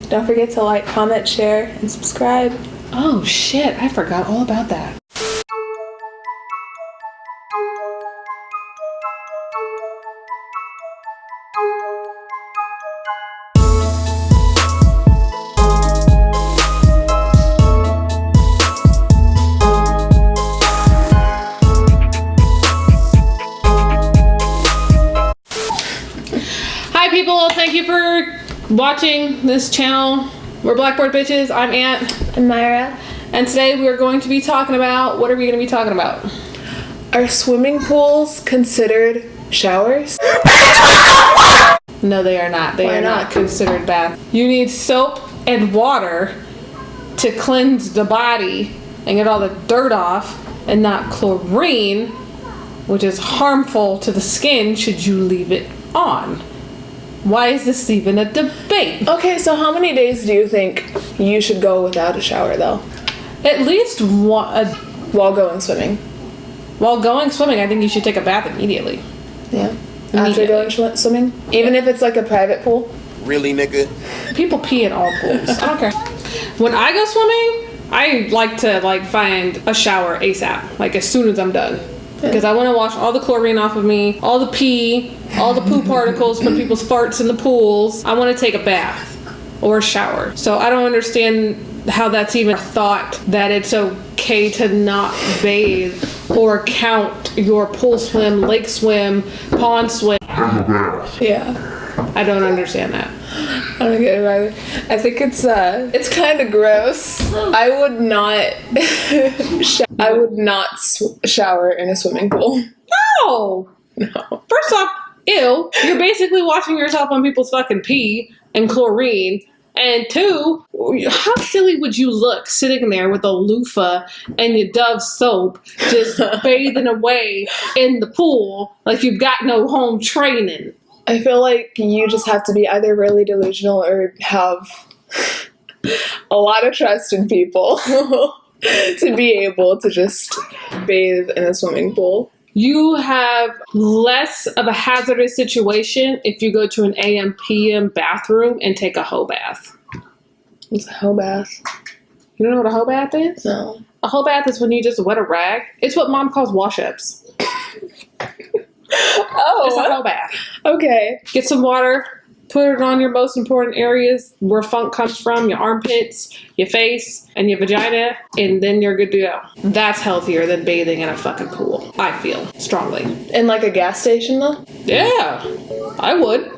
Don't forget to like, comment, share, and subscribe. Oh shit, I forgot all about that. Hi people, thank you for watching this channel. We're Blackboard Bitches. I'm Ant. And Myra. And today we're going to be talking about, what are we going to be talking about? Are swimming pools considered showers? No, they are not. They Why are not not? considered baths. You need soap and water to cleanse the body and get all the dirt off, and not chlorine, which is harmful to the skin should you leave it on. Why is this even a debate? Okay, so how many days do you think you should go without a shower, though? At least one. While going swimming? While going swimming, I think you should take a bath immediately. Yeah. After going swimming? Even if it's like a private pool? Really, nigga? People pee in all pools. I don't care. When I go swimming, I like to find a shower ASAP, like as soon as I'm done. Because I want to wash all the chlorine off of me, all the pee, all the poo particles from people's farts in the pools. I want to take a bath or a shower. So I don't understand how that's even a thought that it's okay to not bathe or count your pool swim, lake swim, pond swim. Yeah. I don't understand that. I don't get it either. I think it's kind of gross. I would not shower in a swimming pool. No! No. First off, ew, you're basically washing yourself on people's fucking pee and chlorine. And two, how silly would you look sitting there with a loofah and your Dove soap just bathing away in the pool like you've got no home training? I feel like you just have to be either really delusional or have a lot of trust in people to be able to just bathe in a swimming pool. You have less of a hazardous situation if you go to an AM PM bathroom and take a hoe bath. It's a hoe bath. You don't know what a hoe bath is? No. A hoe bath is when you just wet a rag. It's what mom calls wash-ups. Oh. It's a hoe bath. Okay. Get some water, put it on your most important areas where funk comes from, your armpits, your face, and your vagina, and then you're good to go. That's healthier than bathing in a fucking pool, I feel, strongly. In like a gas station though? Yeah, I would.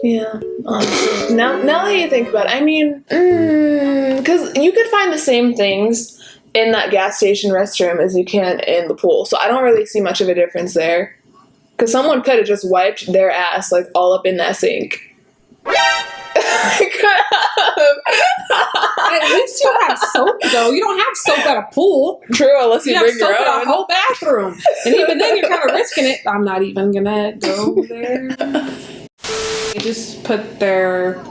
Yeah, honestly. Now that you think about it, I mean, because you could find the same things in that gas station restroom as you can in the pool. So I don't really see much of a difference there. Because someone could have just wiped their ass like all up in that sink. At least you have soap though. You don't have soap at a pool. True, unless you bring have your soap own. at a whole bathroom. And even then you're kind of risking it. I'm not even gonna go there. They just put their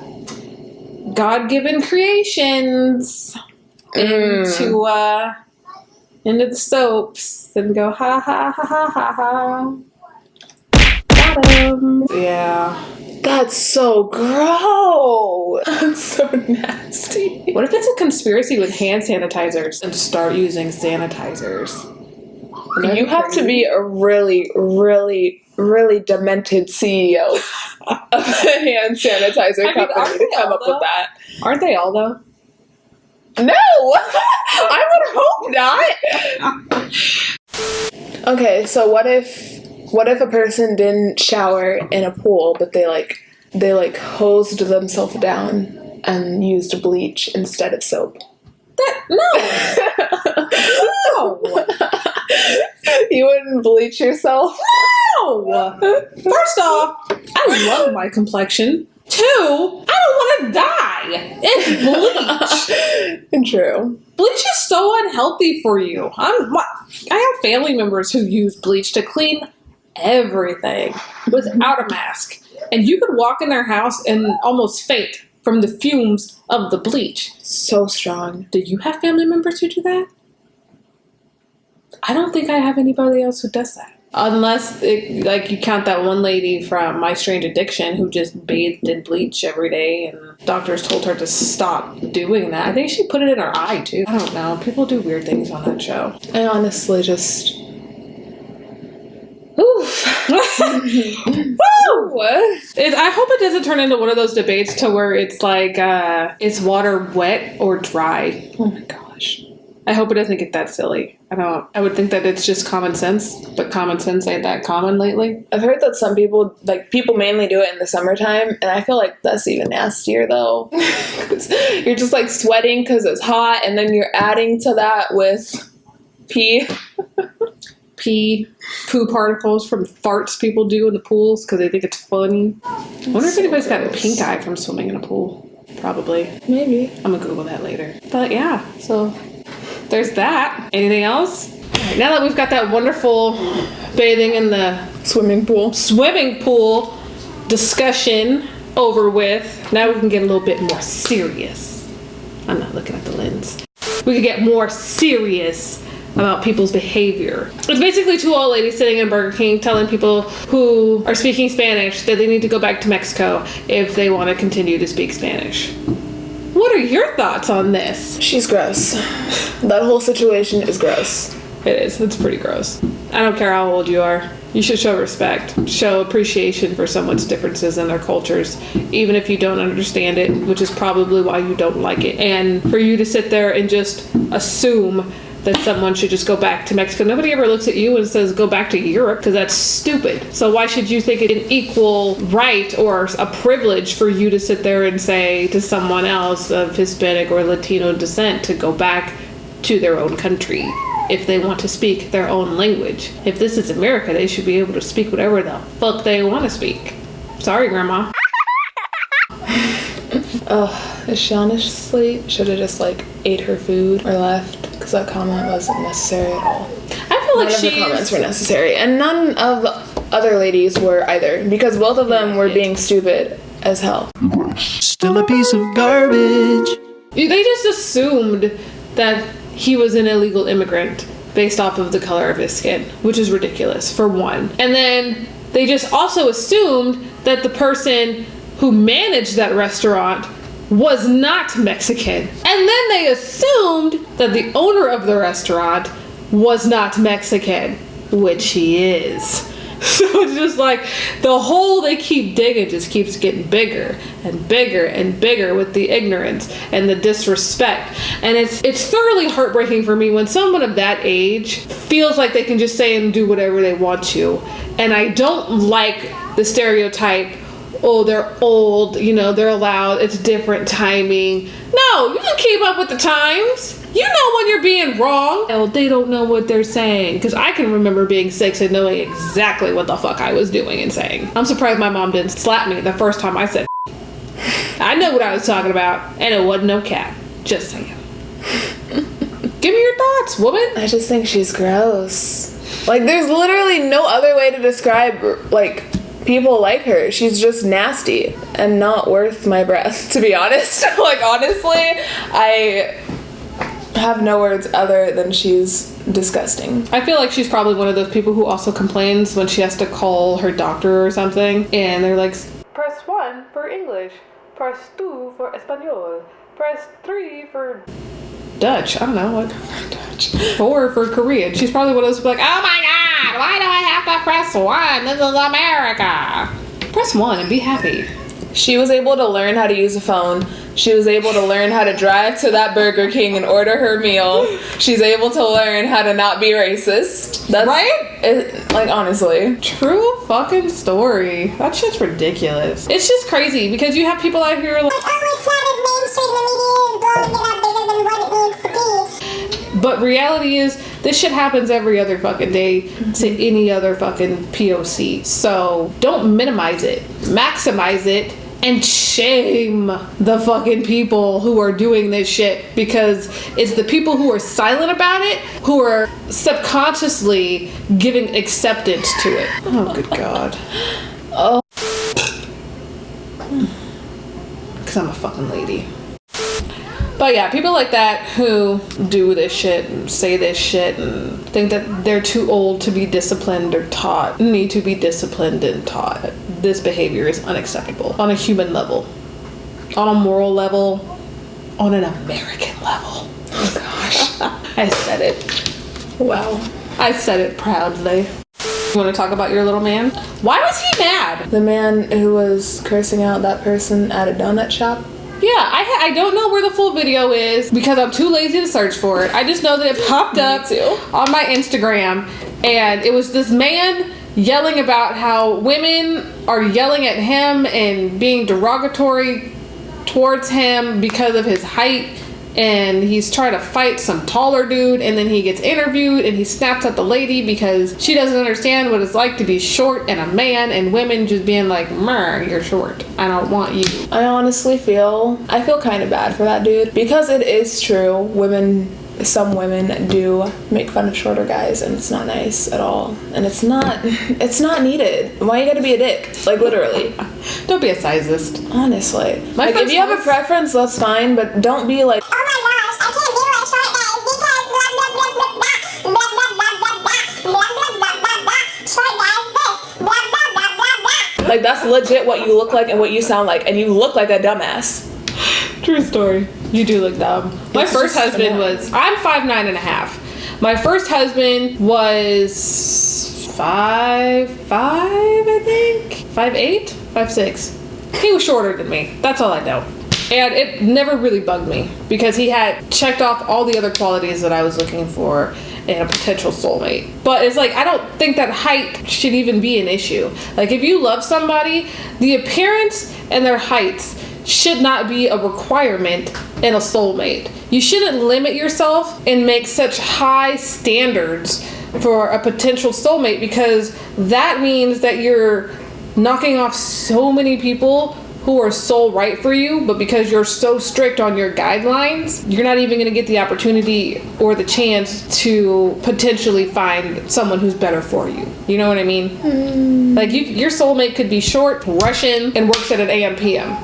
God-given creations into the soaps and go ha ha ha ha ha ha. Got him. Yeah. That's so gross. That's so nasty. What if it's a conspiracy with hand sanitizers and start using sanitizers? You have to be a really, really, really demented CEO of a hand sanitizer company to come up with that. Aren't they all though? No! I would hope not. Okay, so what if a person didn't shower in a pool, but they hosed themselves down and used bleach instead of soap? No. No. You wouldn't bleach yourself? No. First off, I love my complexion. Two, I don't want to die. It's bleach. True. Bleach is so unhealthy for you. I have family members who use bleach to clean everything without a mask. And you could walk in their house and almost faint from the fumes of the bleach. So strong. Do you have family members who do that? I don't think I have anybody else who does that. Unless, like, you count that one lady from My Strange Addiction who just bathed in bleach every day and doctors told her to stop doing that. I think she put it in her eye, too. I don't know. People do weird things on that show. I honestly just... Oof. Woo! I hope it doesn't turn into one of those debates to where it's like, is water wet or dry? Oh my gosh. I hope it doesn't get that silly. I would think that it's just common sense, but common sense ain't that common lately. I've heard that some people mainly do it in the summertime, and I feel like that's even nastier though. You're just like sweating because it's hot, and then you're adding to that with pee. Poo particles from farts people do in the pools because they think it's funny. I wonder if anybody's got a pink eye from swimming in a pool. Probably. Maybe. I'm gonna Google that later. But yeah, so there's that. Anything else? All right, now that we've got that wonderful bathing in the Swimming pool discussion over with, now we can get a little bit more serious. I'm not looking at the lens. We could get more serious about people's behavior. It's basically two old ladies sitting in Burger King telling people who are speaking Spanish that they need to go back to Mexico if they want to continue to speak Spanish. What are your thoughts on this? She's gross. That whole situation is gross. It is. It's pretty gross. I don't care how old you are. You should show respect. Show appreciation for someone's differences in their cultures, even if you don't understand it, which is probably why you don't like it. And for you to sit there and just assume that someone should just go back to Mexico. Nobody ever looks at you and says, go back to Europe, because that's stupid. So why should you think it's an equal right or a privilege for you to sit there and say to someone else of Hispanic or Latino descent to go back to their own country if they want to speak their own language? If this is America, they should be able to speak whatever the fuck they want to speak. Sorry, Grandma. She honestly should have just ate her food or left, because that comment wasn't necessary at all. I feel like none of the comments were necessary, and none of the other ladies were either, because both of them were being stupid as hell. Still a piece of garbage. They just assumed that he was an illegal immigrant based off of the color of his skin, which is ridiculous, for one. And then they just also assumed that the person who managed that restaurant was not Mexican. And then they assumed that the owner of the restaurant was not Mexican, which he is. So it's just like the hole they keep digging just keeps getting bigger and bigger and bigger with the ignorance and the disrespect. And it's thoroughly heartbreaking for me when someone of that age feels like they can just say and do whatever they want to. And I don't like the stereotype, oh, they're old, they're allowed, it's different timing. No, you can keep up with the times. You know when you're being wrong. Oh, they don't know what they're saying. Because I can remember being 6 and knowing exactly what the fuck I was doing and saying. I'm surprised my mom didn't slap me the first time I said I know what I was talking about, and it wasn't no cat. Just saying. Give me your thoughts, woman. I just think she's gross. There's literally no other way to describe, people like her. She's just nasty and not worth my breath, to be honest. Honestly, I have no words other than she's disgusting. I feel like she's probably one of those people who also complains when she has to call her doctor or something, and they're like, press 1 for English, press 2 for Espanol, press 3 for Dutch. I don't know what. Dutch. 4 for Korean. She's probably one of those people oh my god, why do I have to press 1? This is America. Press 1 and be happy. She was able to learn how to use a phone. She was able to learn how to drive to that Burger King and order her meal. She's able to learn how to not be racist. That's right? Honestly. True fucking story. That shit's ridiculous. It's just crazy because you have people out here but reality is, this shit happens every other fucking day to any other fucking POC. So don't minimize it. Maximize it. And shame the fucking people who are doing this shit, because it's the people who are silent about it who are subconsciously giving acceptance to it. Oh, good God. Oh. Because I'm a fucking lady. But yeah, people like that who do this shit and say this shit and think that they're too old to be disciplined or taught, need to be disciplined and taught. This behavior is unacceptable on a human level, on a moral level, on an American level. Oh gosh. I said it. Wow. I said it proudly. You want to talk about your little man? Why was he mad? The man who was cursing out that person at a donut shop. Yeah, I don't know where the full video is because I'm too lazy to search for it. I just know that it popped up on my Instagram, and it was this man yelling about how women are yelling at him and being derogatory towards him because of his height, and he's trying to fight some taller dude, and then he gets interviewed and he snaps at the lady because she doesn't understand what it's like to be short and a man, and women just being like, you're short, I don't want you. I honestly feel kind of bad for that dude because it is true, some women do make fun of shorter guys, and it's not nice at all, and it's not needed. Why you gotta be a dick? Like, literally. Don't be a sizist. Honestly. Like, if you have a preference, that's fine, but don't be like, oh my gosh, I can't be like short guys because blah blah blah blah blah blah blah blah blah blah short guys this blah blah blah blah blah. like, that's legit what you look like and what you sound like, and you look like a dumbass. True story. You do look dumb. My first husband was, I'm 5'9.5". My first husband was 5'5", I think. 5'8", 5'6". He was shorter than me. That's all I know. And it never really bugged me because he had checked off all the other qualities that I was looking for in a potential soulmate. But it's like, I don't think that height should even be an issue. Like, if you love somebody, the appearance and their heights should not be a requirement in a soulmate. You shouldn't limit yourself and make such high standards for a potential soulmate, because that means that you're knocking off so many people who are soul right for you, but because you're so strict on your guidelines, you're not even going to get the opportunity or the chance to potentially find someone who's better for you. You know what I mean? Like, your soulmate could be short, Russian, and works at an AM PM.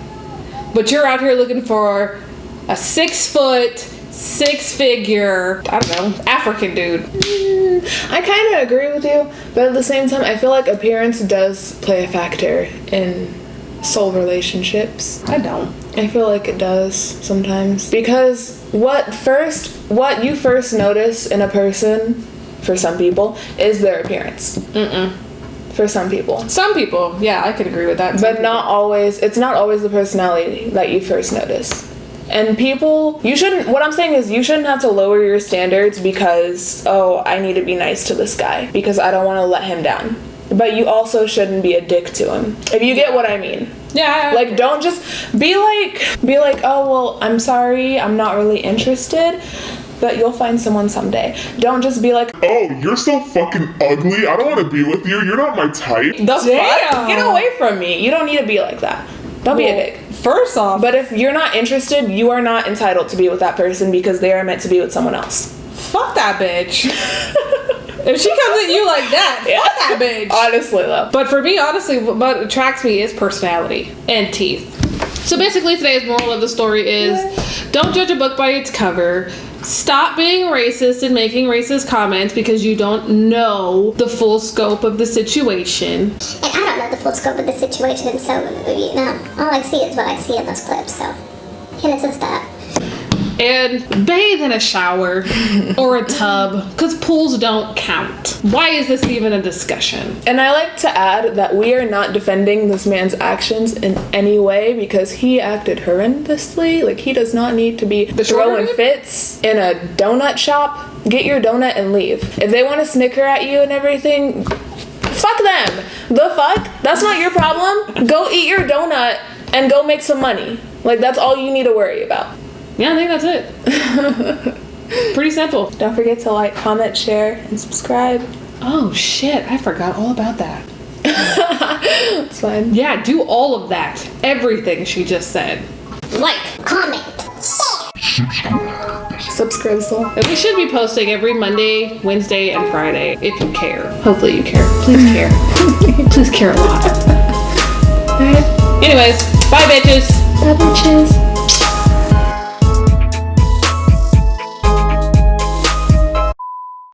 But you're out here looking for a 6 foot, 6-figure, I don't know, African dude. I kind of agree with you, but at the same time, I feel like appearance does play a factor in soul relationships. I don't. I feel like it does sometimes. Because what you first notice in a person, for some people, is their appearance. For some people. Some people, yeah, I could agree with that. But not always. It's not always the personality that you first notice. And what I'm saying is you shouldn't have to lower your standards because, I need to be nice to this guy because I don't want to let him down. But you also shouldn't be a dick to him. If you get what I mean. Yeah. Like, don't just be like, oh, well, I'm sorry, I'm not really interested, but you'll find someone someday. Don't just be like, oh, you're so fucking ugly, I don't want to be with you, you're not my type. the fuck? Get away from me. You don't need to be like that. Don't be a dick. First off. But if you're not interested, you are not entitled to be with that person because they are meant to be with someone else. Fuck that bitch. If she comes at you like that, fuck that bitch. Honestly, though. But for me, honestly, what attracts me is personality and teeth. So basically, today's moral of the story is don't judge a book by its cover. Stop being racist and making racist comments because you don't know the full scope of the situation. And I don't know the full scope of the situation, so all I see is what I see in those clips. So, and it's just that. And bathe in a shower or a tub, because pools don't count. Why is this even a discussion? And I like to add that we are not defending this man's actions in any way because he acted horrendously. Like, he does not need to be throwing fits in a donut shop. Get your donut and leave. If they want to snicker at you and everything, fuck them. The fuck? That's not your problem. Go eat your donut and go make some money. Like, that's all you need to worry about. Yeah, I think that's it. Pretty simple. Don't forget to like, comment, share, and subscribe. Oh shit, I forgot all about that. It's fine. Yeah, do all of that. Everything she just said. Like, comment, share. Subscribe, soul. And we should be posting every Monday, Wednesday, and Friday if you care. Hopefully you care. Please care. Please care a lot. Alright. Anyways, bye bitches. Bye bitches.